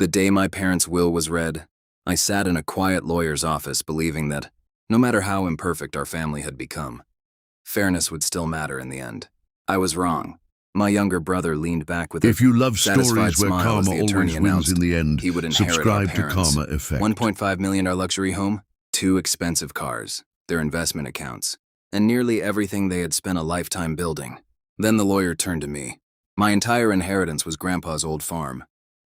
The day my parents' will was read, I sat in a quiet lawyer's office believing that, no matter how imperfect our family had become, fairness would still matter in the end. I was wrong. My younger brother leaned back with a If you love satisfied stories where smile as karma the attorney always wins in announced the end, he would inherit our subscribe to parents' Karma Effect. $1.5 million luxury home, 2 expensive cars, their investment accounts, and nearly everything they had spent a lifetime building. Then the lawyer turned to me. My entire inheritance was Grandpa's old farm,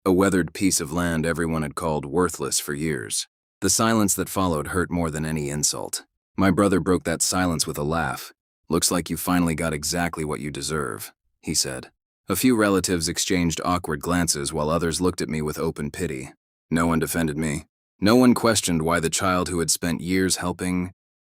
a weathered piece of land everyone had called worthless for years. The silence that followed hurt more than any insult. My brother broke that silence with a laugh. "Looks like you finally got exactly what you deserve," he said. A few relatives exchanged awkward glances while others looked at me with open pity. No one defended me. No one questioned why the child who had spent years helping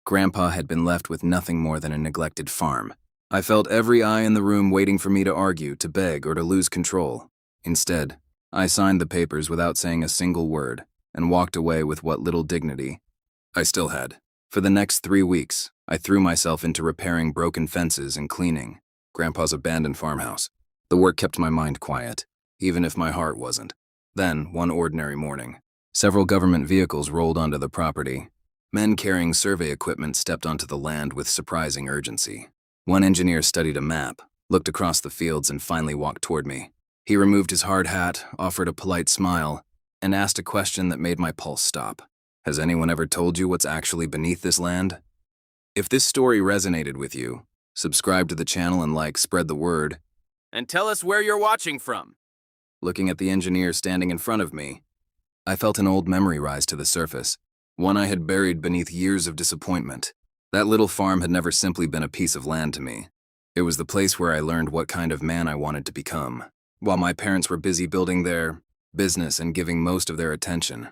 Grandpa had been left with nothing more than a neglected farm. I felt every eye in the room waiting for me to argue, to beg, or to lose control. Instead, I signed the papers without saying a single word and walked away with what little dignity I still had. For the next 3 weeks, I threw myself into repairing broken fences and cleaning Grandpa's abandoned farmhouse. The work kept my mind quiet, even if my heart wasn't. Then, one ordinary morning, several government vehicles rolled onto the property. Men carrying survey equipment stepped onto the land with surprising urgency. One engineer studied a map, looked across the fields, and finally walked toward me. He removed his hard hat, offered a polite smile, and asked a question that made my pulse stop. "Has anyone ever told you what's actually beneath this land?" If this story resonated with you, subscribe to the channel and spread the word. And tell us where you're watching from. Looking at the engineer standing in front of me, I felt an old memory rise to the surface, one I had buried beneath years of disappointment. That little farm had never simply been a piece of land to me. It was the place where I learned what kind of man I wanted to become. While my parents were busy building their business and giving most of their attention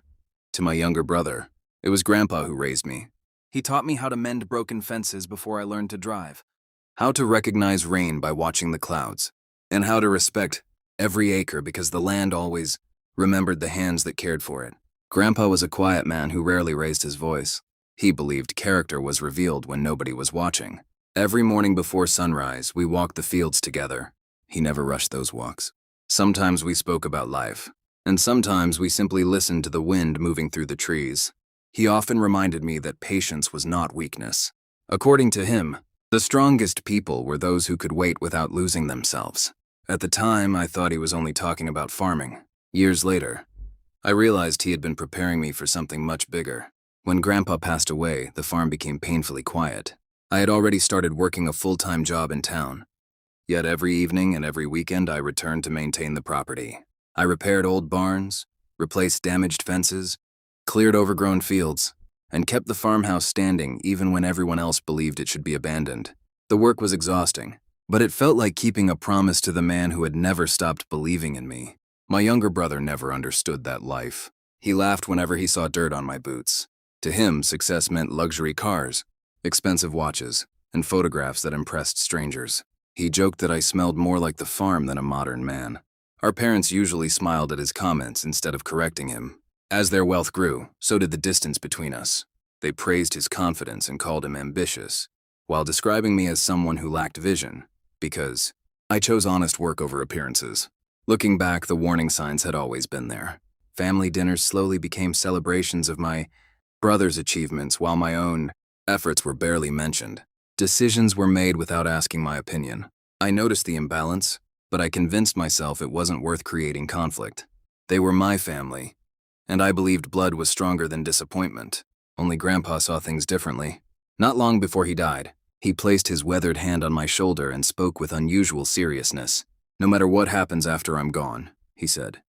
to my younger brother, it was Grandpa who raised me. He taught me how to mend broken fences before I learned to drive, how to recognize rain by watching the clouds, and how to respect every acre because the land always remembered the hands that cared for it. Grandpa was a quiet man who rarely raised his voice. He believed character was revealed when nobody was watching. Every morning before sunrise, we walked the fields together. He never rushed those walks. Sometimes we spoke about life, and sometimes we simply listened to the wind moving through the trees. He often reminded me that patience was not weakness. According to him, the strongest people were those who could wait without losing themselves. At the time, I thought he was only talking about farming. Years later, I realized he had been preparing me for something much bigger. When Grandpa passed away, the farm became painfully quiet. I had already started working a full-time job in town. Yet every evening and every weekend I returned to maintain the property. I repaired old barns, replaced damaged fences, cleared overgrown fields, and kept the farmhouse standing even when everyone else believed it should be abandoned. The work was exhausting, but it felt like keeping a promise to the man who had never stopped believing in me. My younger brother never understood that life. He laughed whenever he saw dirt on my boots. To him, success meant luxury cars, expensive watches, and photographs that impressed strangers. He joked that I smelled more like the farm than a modern man. Our parents usually smiled at his comments instead of correcting him. As their wealth grew, so did the distance between us. They praised his confidence and called him ambitious, while describing me as someone who lacked vision, because I chose honest work over appearances. Looking back, the warning signs had always been there. Family dinners slowly became celebrations of my brother's achievements, while my own efforts were barely mentioned. Decisions were made without asking my opinion. I noticed the imbalance, but I convinced myself it wasn't worth creating conflict. They were my family, and I believed blood was stronger than disappointment. Only Grandpa saw things differently. Not long before he died, he placed his weathered hand on my shoulder and spoke with unusual seriousness. "No matter what happens after I'm gone," he said,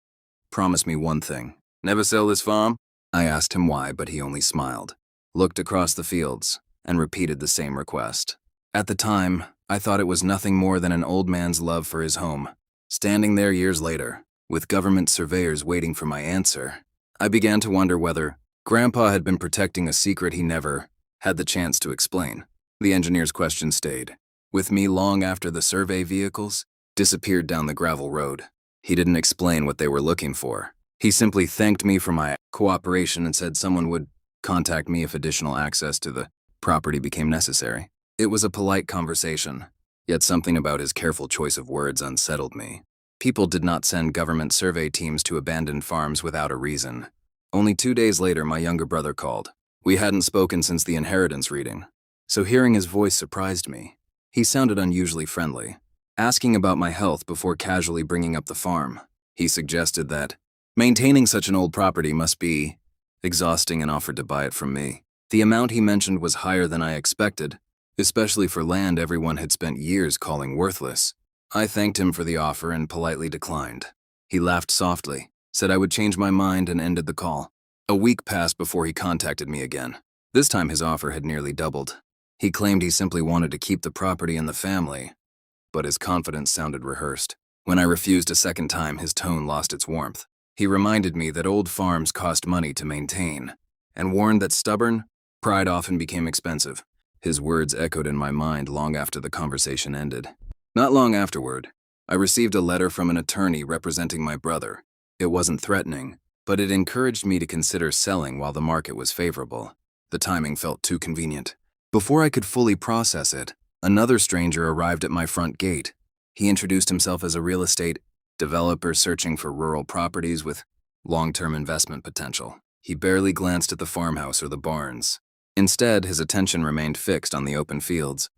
"promise me one thing. Never sell this farm?" I asked him why, but he only smiled, looked across the fields, and repeated the same request. At the time, I thought it was nothing more than an old man's love for his home. Standing there years later, with government surveyors waiting for my answer, I began to wonder whether Grandpa had been protecting a secret he never had the chance to explain. The engineer's question stayed with me long after the survey vehicles disappeared down the gravel road. He didn't explain what they were looking for. He simply thanked me for my cooperation and said someone would contact me if additional access to the property became necessary. It was a polite conversation, yet something about his careful choice of words unsettled me. People did not send government survey teams to abandoned farms without a reason. Only 2 days later, my younger brother called. We hadn't spoken since the inheritance reading, so hearing his voice surprised me. He sounded unusually friendly, asking about my health before casually bringing up the farm. He suggested that maintaining such an old property must be exhausting and offered to buy it from me. The amount he mentioned was higher than I expected, especially for land everyone had spent years calling worthless. I thanked him for the offer and politely declined. He laughed softly, said I would change my mind, and ended the call. A week passed before he contacted me again. This time his offer had nearly doubled. He claimed he simply wanted to keep the property and the family, but his confidence sounded rehearsed. When I refused a second time, his tone lost its warmth. He reminded me that old farms cost money to maintain, and warned that stubborn pride often became expensive. His words echoed in my mind long after the conversation ended. Not long afterward, I received a letter from an attorney representing my brother. It wasn't threatening, but it encouraged me to consider selling while the market was favorable. The timing felt too convenient. Before I could fully process it, another stranger arrived at my front gate. He introduced himself as a real estate developer searching for rural properties with long-term investment potential. He barely glanced at the farmhouse or the barns. Instead, his attention remained fixed on the open fields,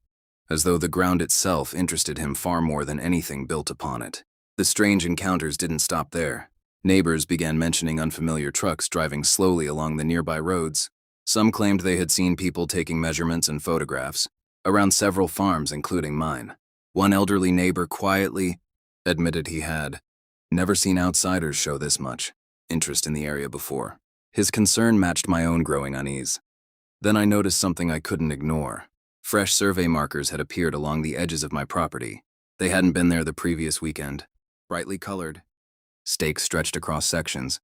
as though the ground itself interested him far more than anything built upon it. The strange encounters didn't stop there. Neighbors began mentioning unfamiliar trucks driving slowly along the nearby roads. Some claimed they had seen people taking measurements and photographs around several farms, including mine. One elderly neighbor quietly admitted he had never seen outsiders show this much interest in the area before. His concern matched my own growing unease. Then I noticed something I couldn't ignore. Fresh survey markers had appeared along the edges of my property. They hadn't been there the previous weekend. Brightly colored stakes stretched across sections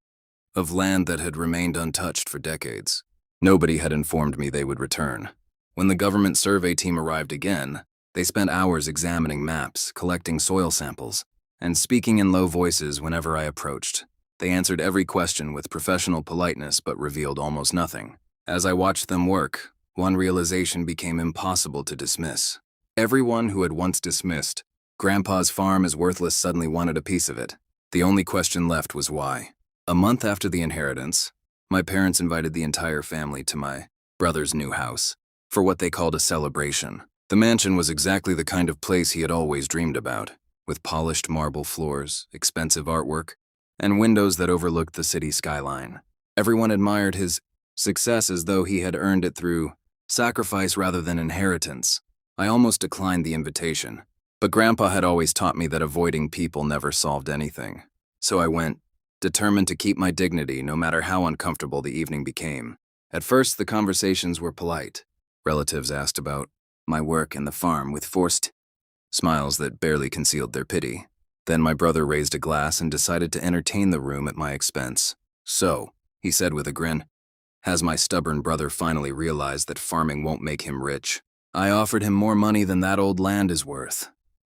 of land that had remained untouched for decades. Nobody had informed me they would return. When the government survey team arrived again, they spent hours examining maps, collecting soil samples, and speaking in low voices whenever I approached. They answered every question with professional politeness but revealed almost nothing. As I watched them work, one realization became impossible to dismiss. Everyone who had once dismissed Grandpa's farm as worthless suddenly wanted a piece of it. The only question left was why. A month after the inheritance, my parents invited the entire family to my brother's new house for what they called a celebration. The mansion was exactly the kind of place he had always dreamed about, with polished marble floors, expensive artwork, and windows that overlooked the city skyline. Everyone admired his success as though he had earned it through sacrifice rather than inheritance. I almost declined the invitation, but Grandpa had always taught me that avoiding people never solved anything. So I went, determined to keep my dignity no matter how uncomfortable the evening became. At first, the conversations were polite. Relatives asked about my work and the farm with forced smiles that barely concealed their pity. Then my brother raised a glass and decided to entertain the room at my expense. "So," he said with a grin, "has my stubborn brother finally realized that farming won't make him rich? I offered him more money than that old land is worth,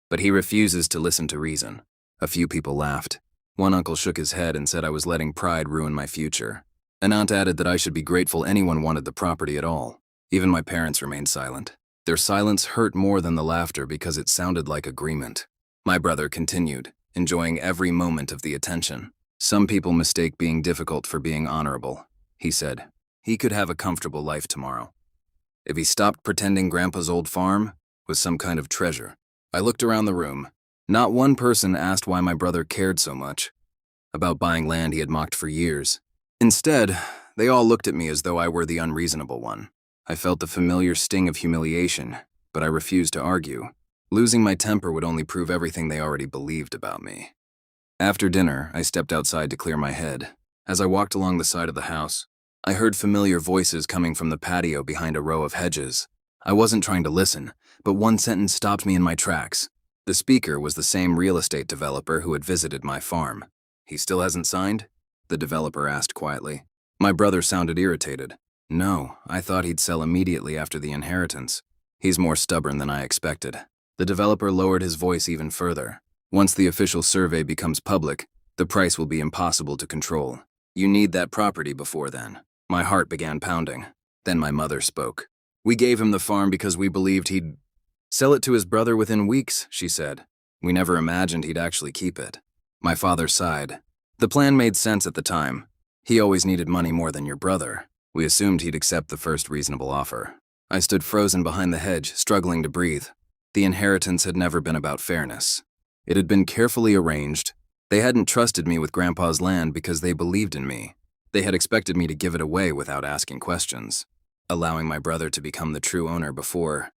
but he refuses to listen to reason." A few people laughed. One uncle shook his head and said I was letting pride ruin my future. An aunt added that I should be grateful anyone wanted the property at all. Even my parents remained silent. Their silence hurt more than the laughter because it sounded like agreement. My brother continued, enjoying every moment of the attention. "Some people mistake being difficult for being honorable," he said. "He could have a comfortable life tomorrow if he stopped pretending Grandpa's old farm was some kind of treasure." I looked around the room. Not one person asked why my brother cared so much about buying land he had mocked for years. Instead, they all looked at me as though I were the unreasonable one. I felt the familiar sting of humiliation, but I refused to argue. Losing my temper would only prove everything they already believed about me. After dinner, I stepped outside to clear my head. As I walked along the side of the house, I heard familiar voices coming from the patio behind a row of hedges. I wasn't trying to listen, but one sentence stopped me in my tracks. The speaker was the same real estate developer who had visited my farm. "He still hasn't signed?" the developer asked quietly. My brother sounded irritated. "No, I thought he'd sell immediately after the inheritance. He's more stubborn than I expected." The developer lowered his voice even further. "Once the official survey becomes public, the price will be impossible to control. You need that property before then." My heart began pounding. Then my mother spoke. "We gave him the farm because we believed he'd sell it to his brother within weeks," she said. "We never imagined he'd actually keep it." My father sighed. The plan made sense at the time. He always needed money more than your brother. We assumed he'd accept the first reasonable offer. I stood frozen behind the hedge, struggling to breathe. The inheritance had never been about fairness. It had been carefully arranged. They hadn't trusted me with Grandpa's land because they believed in me. They had expected me to give it away without asking questions, allowing my brother to become the true owner before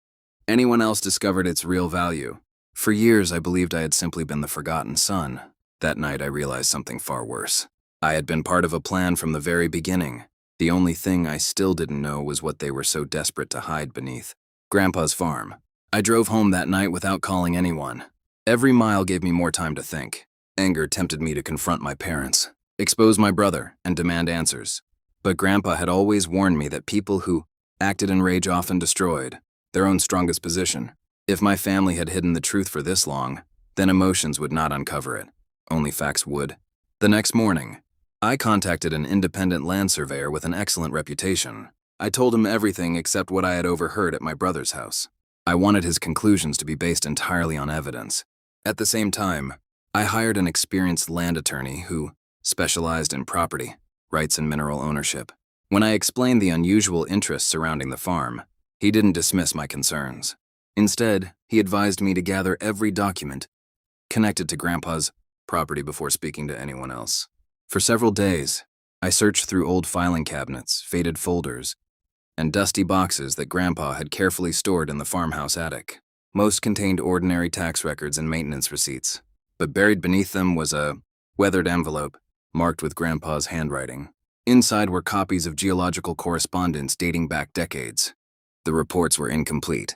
anyone else discovered its real value. For years, I believed I had simply been the forgotten son. That night, I realized something far worse. I had been part of a plan from the very beginning. The only thing I still didn't know was what they were so desperate to hide beneath Grandpa's farm. I drove home that night without calling anyone. Every mile gave me more time to think. Anger tempted me to confront my parents, expose my brother, and demand answers. But Grandpa had always warned me that people who acted in rage often destroyed their own strongest position. If my family had hidden the truth for this long, then emotions would not uncover it. Only facts would. The next morning, I contacted an independent land surveyor with an excellent reputation. I told him everything except what I had overheard at my brother's house. I wanted his conclusions to be based entirely on evidence. At the same time, I hired an experienced land attorney who specialized in property, rights, and mineral ownership. When I explained the unusual interests surrounding the farm, he didn't dismiss my concerns. Instead, he advised me to gather every document connected to Grandpa's property before speaking to anyone else. For several days, I searched through old filing cabinets, faded folders, and dusty boxes that Grandpa had carefully stored in the farmhouse attic. Most contained ordinary tax records and maintenance receipts, but buried beneath them was a weathered envelope marked with Grandpa's handwriting. Inside were copies of geological correspondence dating back decades. The reports were incomplete,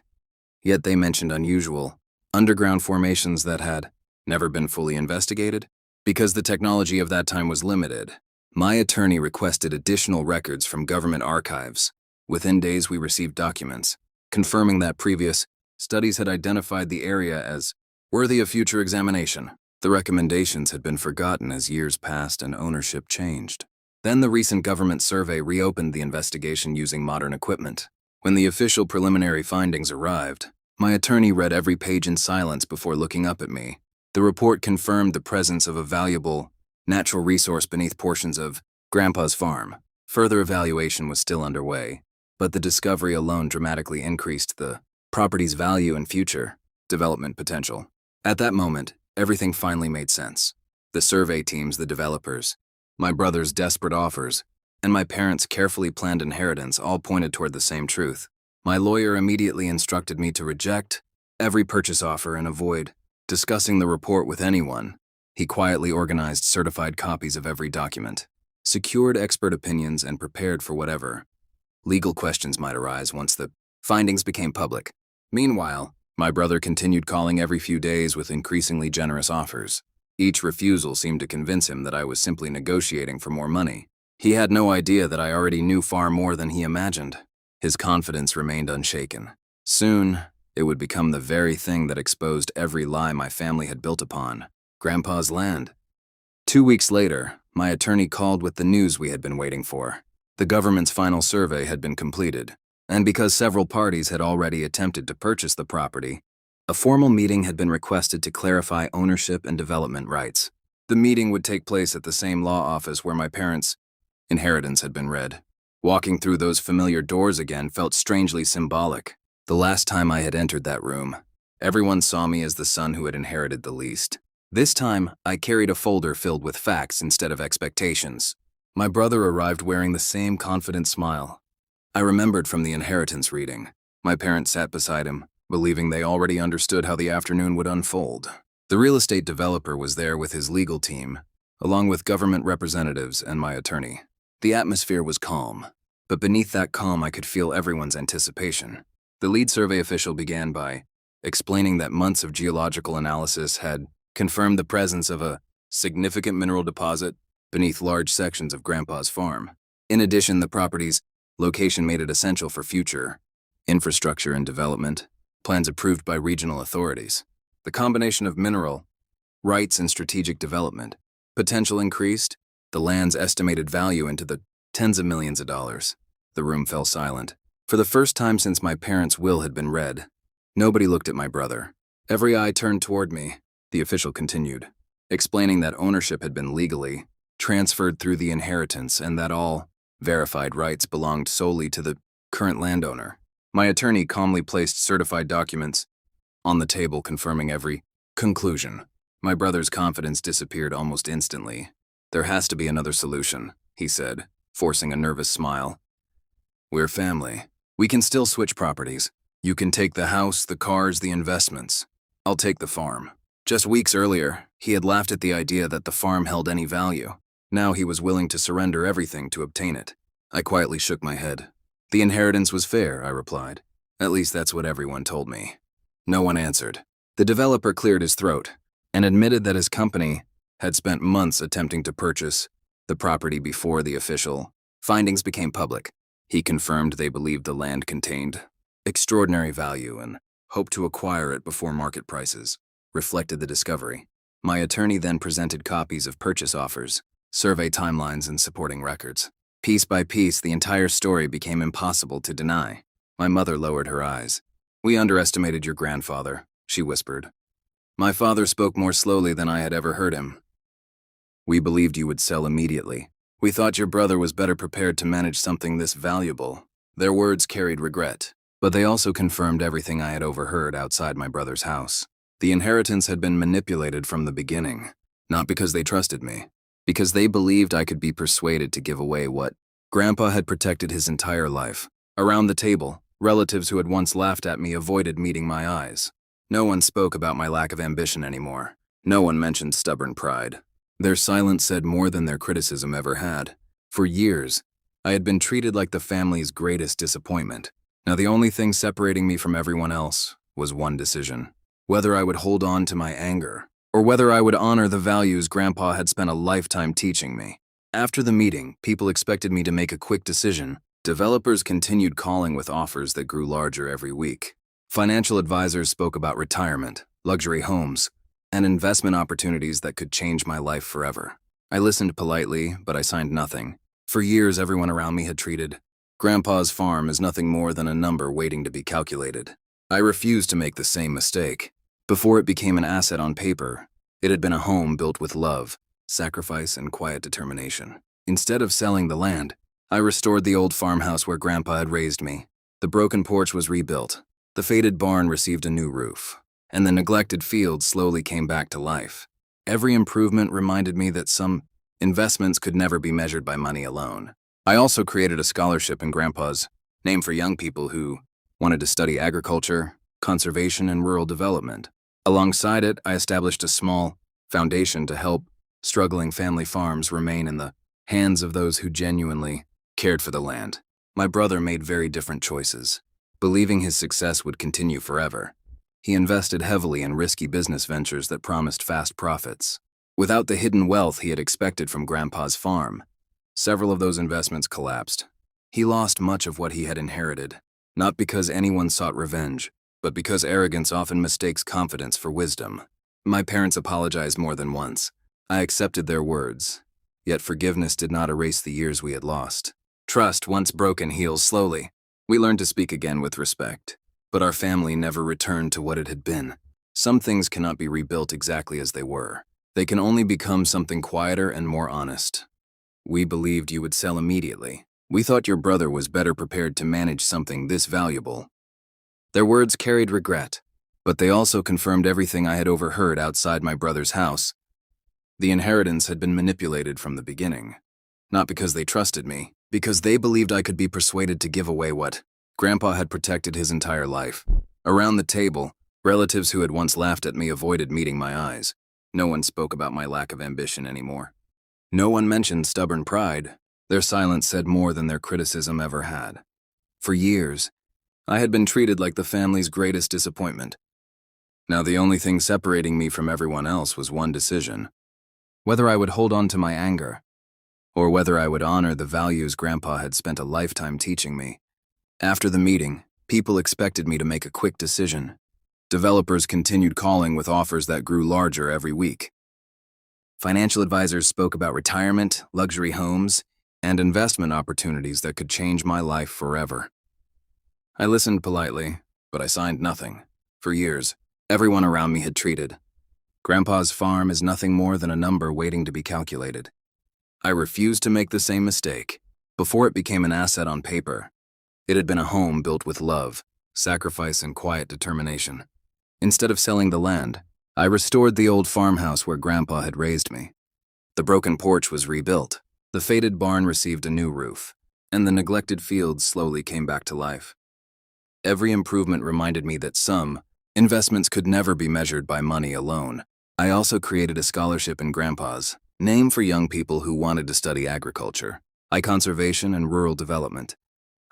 yet they mentioned unusual underground formations that had never been fully investigated. Because the technology of that time was limited, my attorney requested additional records from government archives. Within days, we received documents confirming that previous studies had identified the area as worthy of future examination. The recommendations had been forgotten as years passed and ownership changed. Then the recent government survey reopened the investigation using modern equipment. When the official preliminary findings arrived, my attorney read every page in silence before looking up at me. The report confirmed the presence of a valuable natural resource beneath portions of Grandpa's farm. Further evaluation was still underway, but the discovery alone dramatically increased the property's value and future development potential. At that moment, everything finally made sense. The survey teams, the developers, my brother's desperate offers, and my parents' carefully planned inheritance all pointed toward the same truth. My lawyer immediately instructed me to reject every purchase offer and avoid discussing the report with anyone. He quietly organized certified copies of every document, secured expert opinions, and prepared for whatever legal questions might arise once the findings became public. Meanwhile, my brother continued calling every few days with increasingly generous offers. Each refusal seemed to convince him that I was simply negotiating for more money. He had no idea that I already knew far more than he imagined. His confidence remained unshaken. Soon, it would become the very thing that exposed every lie my family had built upon Grandpa's land. 2 weeks later, my attorney called with the news we had been waiting for. The government's final survey had been completed, and because several parties had already attempted to purchase the property, a formal meeting had been requested to clarify ownership and development rights. The meeting would take place at the same law office where my parents' inheritance had been read. Walking through those familiar doors again felt strangely symbolic. The last time I had entered that room, everyone saw me as the son who had inherited the least. This time, I carried a folder filled with facts instead of expectations. My brother arrived wearing the same confident smile I remembered from the inheritance reading. My parents sat beside him, believing they already understood how the afternoon would unfold. The real estate developer was there with his legal team, along with government representatives and my attorney. The atmosphere was calm, but beneath that calm I could feel everyone's anticipation. The lead survey official began by explaining that months of geological analysis had confirmed the presence of a significant mineral deposit beneath large sections of Grandpa's farm. In addition, the property's location made it essential for future infrastructure and development plans approved by regional authorities. The combination of mineral rights and strategic development potential increased the land's estimated value into the tens of millions of dollars. The room fell silent. For the first time since my parents' will had been read, nobody looked at my brother. Every eye turned toward me. The official continued. explaining that ownership had been legally transferred through the inheritance and that all verified rights belonged solely to the current landowner. My attorney calmly placed certified documents on the table confirming every conclusion. My brother's confidence disappeared almost instantly. "There has to be another solution," he said, forcing a nervous smile. "We're family. We can still switch properties. You can take the house, the cars, the investments. I'll take the farm." Just weeks earlier, he had laughed at the idea that the farm held any value. Now he was willing to surrender everything to obtain it. I quietly shook my head. "The inheritance was fair," I replied. "At least that's what everyone told me." No one answered. The developer cleared his throat and admitted that his company had spent months attempting to purchase the property before the official findings became public. He confirmed they believed the land contained extraordinary value and hoped to acquire it before market prices reflected the discovery. My attorney then presented copies of purchase offers, survey timelines, and supporting records. Piece by piece, the entire story became impossible to deny. My mother lowered her eyes. "We underestimated your grandfather," she whispered. My father spoke more slowly than I had ever heard him. "We believed you would sell immediately. We thought your brother was better prepared to manage something this valuable." Their words carried regret, but they also confirmed everything I had overheard outside my brother's house. The inheritance had been manipulated from the beginning, not because they trusted me, because they believed I could be persuaded to give away what Grandpa had protected his entire life. Around the table, relatives who had once laughed at me avoided meeting my eyes. No one spoke about my lack of ambition anymore. No one mentioned stubborn pride. Their silence said more than their criticism ever had. For years, I had been treated like the family's greatest disappointment. Now the only thing separating me from everyone else was one decision: whether I would hold on to my anger, or whether I would honor the values Grandpa had spent a lifetime teaching me. After the meeting, people expected me to make a quick decision. Developers continued calling with offers that grew larger every week. Financial advisors spoke about retirement, luxury homes, and investment opportunities that could change my life forever. I listened politely, but I signed nothing. For years, everyone around me had treated Grandpa's farm as nothing more than a number waiting to be calculated. I refused to make the same mistake. Before it became an asset on paper, it had been a home built with love, sacrifice, and quiet determination. Instead of selling the land, I restored the old farmhouse where Grandpa had raised me. The broken porch was rebuilt, the faded barn received a new roof, and the neglected fields slowly came back to life. Every improvement reminded me that some investments could never be measured by money alone. I also created a scholarship in Grandpa's name for young people who wanted to study agriculture, conservation, and rural development. Alongside it, I established a small foundation to help struggling family farms remain in the hands of those who genuinely cared for the land. My brother made very different choices. Believing his success would continue forever, he invested heavily in risky business ventures that promised fast profits. Without the hidden wealth he had expected from Grandpa's farm, several of those investments collapsed. He lost much of what he had inherited, not because anyone sought revenge, but because arrogance often mistakes confidence for wisdom. My parents apologized more than once. I accepted their words, yet forgiveness did not erase the years we had lost. Trust, once broken, heals slowly. We learned to speak again with respect, but our family never returned to what it had been. Some things cannot be rebuilt exactly as they were. They can only become something quieter and more honest. We believed you would sell immediately. We thought your brother was better prepared to manage something this valuable. Their words carried regret, but they also confirmed everything I had overheard outside my brother's house. The inheritance had been manipulated from the beginning. Not because they trusted me, because they believed I could be persuaded to give away what Grandpa had protected his entire life. Around the table, relatives who had once laughed at me avoided meeting my eyes. No one spoke about my lack of ambition anymore. No one mentioned stubborn pride. Their silence said more than their criticism ever had. For years, I had been treated like the family's greatest disappointment. Now the only thing separating me from everyone else was one decision: whether I would hold on to my anger, or whether I would honor the values Grandpa had spent a lifetime teaching me. After the meeting, people expected me to make a quick decision. Developers continued calling with offers that grew larger every week. Financial advisors spoke about retirement, luxury homes, and investment opportunities that could change my life forever. I listened politely, but I signed nothing. For years, everyone around me had treated Grandpa's farm is nothing more than a number waiting to be calculated. I refused to make the same mistake. Before it became an asset on paper, it had been a home built with love, sacrifice, and quiet determination. Instead of selling the land, I restored the old farmhouse where Grandpa had raised me. The broken porch was rebuilt, the faded barn received a new roof, and the neglected fields slowly came back to life. Every improvement reminded me that some investments could never be measured by money alone. I also created a scholarship in Grandpa's name for young people who wanted to study agriculture, conservation, and rural development.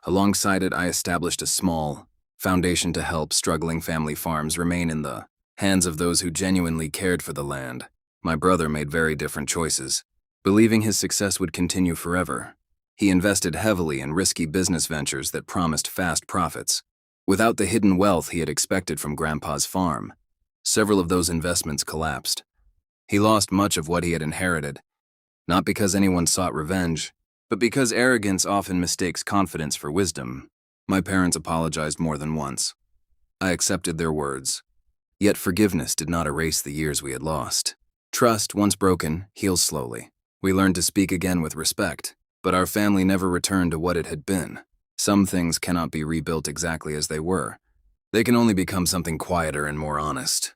Alongside it, I established a small foundation to help struggling family farms remain in the hands of those who genuinely cared for the land. My brother made very different choices, believing his success would continue forever. He invested heavily in risky business ventures that promised fast profits. Without the hidden wealth he had expected from Grandpa's farm, several of those investments collapsed. He lost much of what he had inherited, not because anyone sought revenge, but because arrogance often mistakes confidence for wisdom. My parents apologized more than once. I accepted their words. Yet forgiveness did not erase the years we had lost. Trust, once broken, heals slowly. We learned to speak again with respect, but our family never returned to what it had been. Some things cannot be rebuilt exactly as they were. They can only become something quieter and more honest.